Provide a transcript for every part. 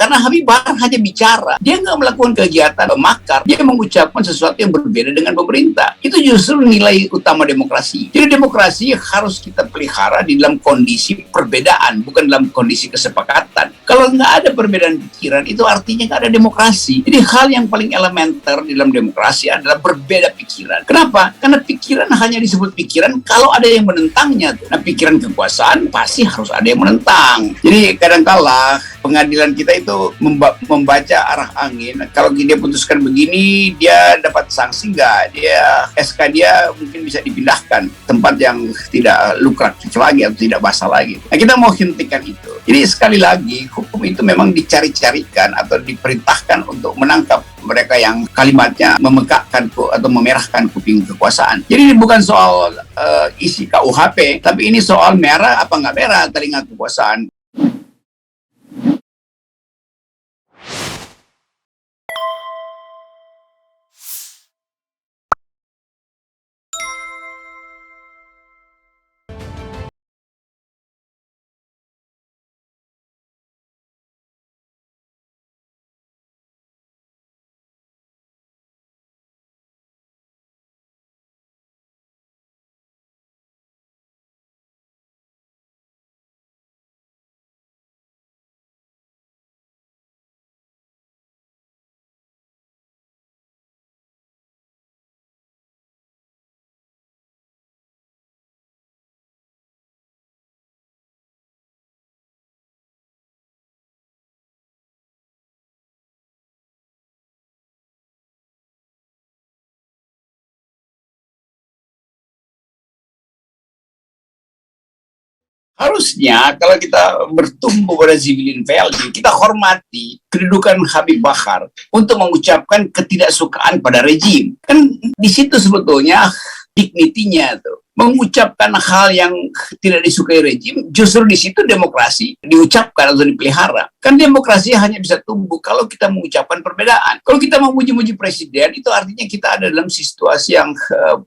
Karena Habib Bahar hanya bicara, dia nggak melakukan kegiatan makar, dia mengucapkan sesuatu yang berbeda dengan pemerintah. Itu justru nilai utama demokrasi. Jadi demokrasi harus kita pelihara di dalam kondisi perbedaan, bukan dalam kondisi kesepakatan. Kalau nggak ada perbedaan pikiran, itu artinya nggak ada demokrasi. Jadi hal yang paling elementer di dalam demokrasi adalah berbeda pikiran. Kenapa? Karena pikiran hanya disebut pikiran kalau ada yang menentangnya. Nah, pikiran kekuasaan pasti harus ada yang menentang. Jadi kadang-kala pengadilan kita itu membaca arah angin. Kalau dia putuskan begini, dia dapat sanksi nggak? SK dia mungkin bisa dipindahkan tempat yang tidak lukratif lagi atau tidak basah lagi. Nah, kita mau hentikan itu. Jadi sekali lagi, hukum itu memang dicari-carikan atau diperintahkan untuk menangkap mereka yang kalimatnya memekakkan atau memerahkan kuping kekuasaan. Jadi ini bukan soal isi KUHP, tapi ini soal merah apa nggak merah telinga kekuasaan. Harusnya kalau kita bertumbuh pada civilian value, kita hormati kedudukan Habib Bahar untuk mengucapkan ketidaksukaan pada rejim. Kan di situ sebetulnya dignitinya tuh. Mengucapkan hal yang tidak disukai rejim, justru di situ demokrasi diucapkan atau dipelihara. Kan demokrasi hanya bisa tumbuh kalau kita mengucapkan perbedaan. Kalau kita mau muji-muji presiden, itu artinya kita ada dalam situasi yang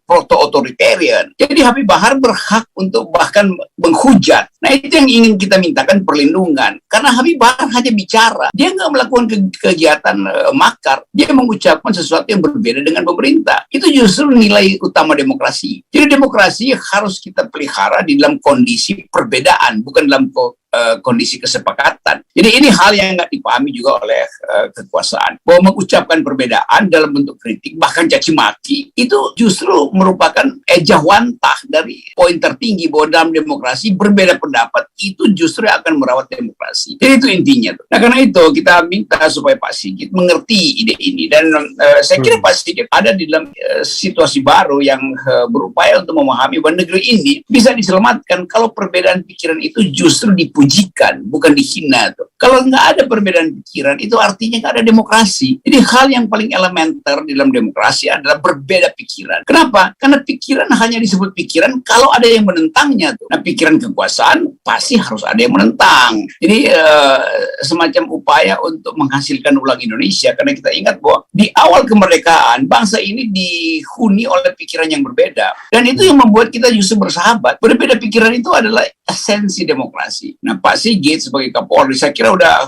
proto-authoritarian. Jadi Habib Bahar berhak untuk bahkan menghujat. Nah, itu yang ingin kita mintakan perlindungan. Karena Habib Bahar hanya bicara. Dia nggak melakukan kegiatan makar. Dia mengucapkan sesuatu yang berbeda dengan pemerintah. Itu justru nilai utama demokrasi. Jadi demokrasi harus kita pelihara di dalam kondisi perbedaan, bukan dalam kondisi kesepakatan. Jadi ini hal yang nggak dipahami juga oleh kekuasaan. Bahwa mengucapkan perbedaan dalam bentuk kritik, bahkan caci maki, itu justru merupakan ejawantah dari poin tertinggi bahwa dalam demokrasi berbeda pendapat itu justru akan merawat demokrasi. Jadi itu intinya. Nah, karena itu kita minta supaya Pak Sigit mengerti ide ini. Dan saya kira Pak Sigit ada di dalam situasi baru yang berupaya untuk memahami bahwa negeri ini bisa diselamatkan kalau perbedaan pikiran itu justru dipujikan, bukan dihina tuh. Kalau nggak ada perbedaan pikiran, itu artinya nggak ada demokrasi. Jadi hal yang paling elementer di dalam demokrasi adalah berbeda pikiran. Kenapa? Karena pikiran hanya disebut pikiran kalau ada yang menentangnya tuh. Nah, pikiran kekuasaan pasti harus ada yang menentang. Jadi semacam upaya untuk menghasilkan ulang Indonesia, karena kita ingat bahwa di awal kemerdekaan bangsa ini dihuni oleh pikiran yang berbeda. Dan itu yang membuat kita justru bersahabat. Berbeda pikiran itu adalah esensi demokrasi. Nah, Pak Sigit sebagai Kapolri saya kira udah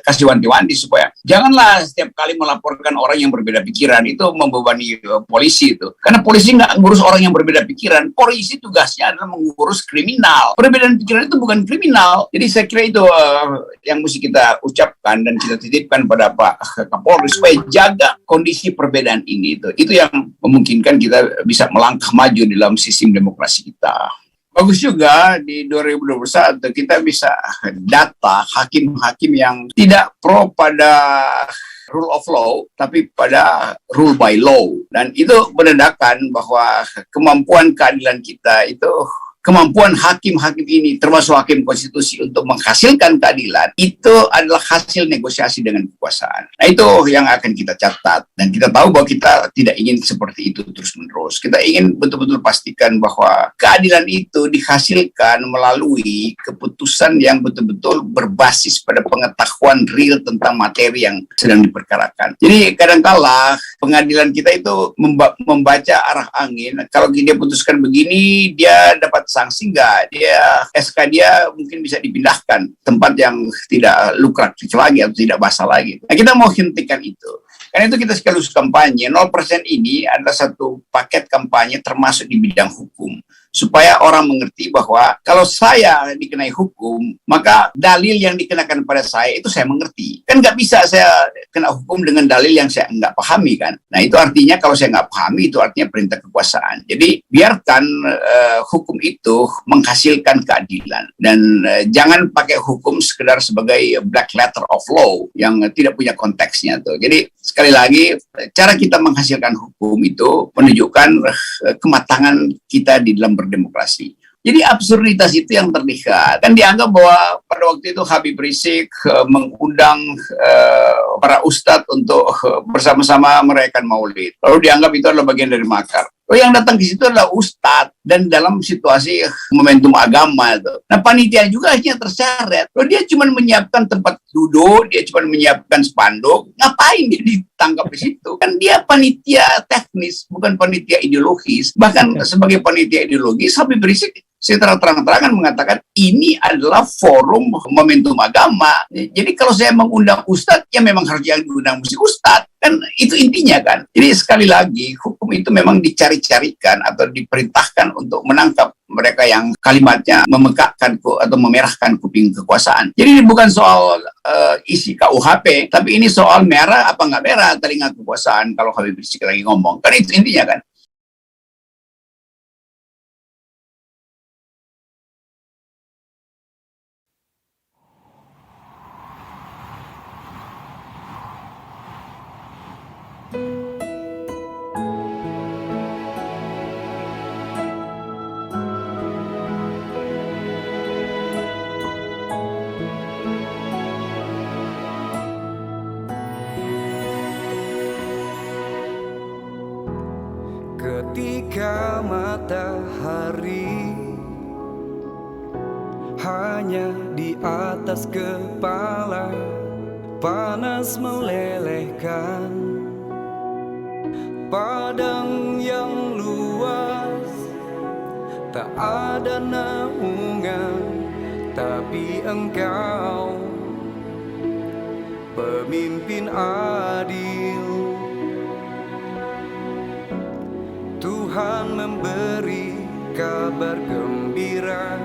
kasih wanti-wanti supaya janganlah setiap kali melaporkan orang yang berbeda pikiran, itu membebani polisi itu. Karena polisi nggak ngurus orang yang berbeda pikiran. Polisi tugasnya adalah mengurus kriminal. Perbedaan pikiran itu bukan kriminal. Jadi saya kira itu yang mesti kita ucapkan dan kita titipkan pada Pak Kapolri supaya jaga kondisi perbedaan ini. Itu yang memungkinkan kita bisa melangkah maju dalam sistem demokrasi kita. Bagus juga di 2021 kita bisa data hakim-hakim yang tidak pro pada rule of law, tapi pada rule by law. Dan itu menandakan bahwa kemampuan keadilan kita itu, kemampuan hakim-hakim ini, termasuk hakim konstitusi, untuk menghasilkan keadilan, itu adalah hasil negosiasi dengan kekuasaan. Nah, itu yang akan kita catat. Dan kita tahu bahwa kita tidak ingin seperti itu terus-menerus. Kita ingin betul-betul pastikan bahwa keadilan itu dihasilkan melalui keputusan yang betul-betul berbasis pada pengetahuan real tentang materi yang sedang diperkarakan. Jadi kadang-kala pengadilan kita itu membaca arah angin. Kalau dia putuskan begini, dia dapat sanksi nggak? SK dia mungkin bisa dipindahkan tempat yang tidak lukratif lagi atau tidak basah lagi. Nah, kita mau hentikan itu. Karena itu kita sekaligus kampanye, 0% ini adalah satu paket kampanye termasuk di bidang hukum. Supaya orang mengerti bahwa kalau saya dikenai hukum, maka dalil yang dikenakan pada saya itu saya mengerti. Kan nggak bisa saya kena hukum dengan dalil yang saya nggak pahami kan. Nah itu artinya kalau saya nggak pahami, itu artinya perintah kekuasaan. Jadi biarkan hukum itu menghasilkan keadilan. Dan jangan pakai hukum sekedar sebagai black letter of law yang tidak punya konteksnya tuh. Jadi sekali lagi, cara kita menghasilkan hukum itu menunjukkan kematangan kita di dalam berdemokrasi. Jadi absurditas itu yang terlihat. Kan dianggap bahwa pada waktu itu Habib Rizik mengundang para ustadz untuk bersama-sama merayakan Maulid. Lalu dianggap itu adalah bagian dari makar. Yang datang ke situ adalah ustadz dan dalam situasi momentum agama itu. Nah panitia juga akhirnya terseret. Kalau dia cuma menyiapkan tempat duduk, dia cuma menyiapkan spanduk, ngapain dia ditangkap di situ? Kan dia panitia teknis, bukan panitia ideologis. Bahkan sebagai panitia ideologis, Habib Rizik secara terang-terangan mengatakan ini adalah forum momentum agama. Jadi kalau saya mengundang ustadz, ya memang harus yang diundang mesti ustadz. Kan itu intinya kan. Jadi sekali lagi, hukum itu memang dicari-carikan atau diperintahkan untuk menangkap mereka yang kalimatnya memekakkan atau memerahkan kuping kekuasaan. Jadi ini bukan soal isi KUHP, tapi ini soal merah apa nggak merah telinga kekuasaan kalau Habib Rizik lagi ngomong. Kan itu intinya kan. Ketika matahari hanya di atas kepala, panas melelehkan padang yang luas, tak ada naungan, tapi engkau pemimpin adil. Tuhan memberi kabar gembira.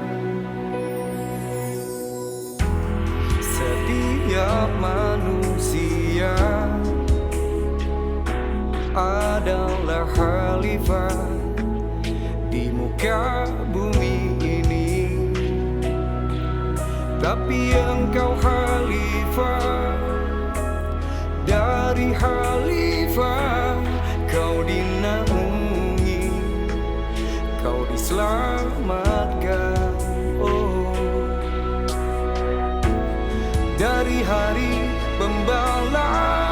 Setiap manusia adalah khalifah di muka bumi ini, tapi engkau khalifah dari khalifah. Kau dinaungi, kau diselamatkan, oh. Dari hari pembalasan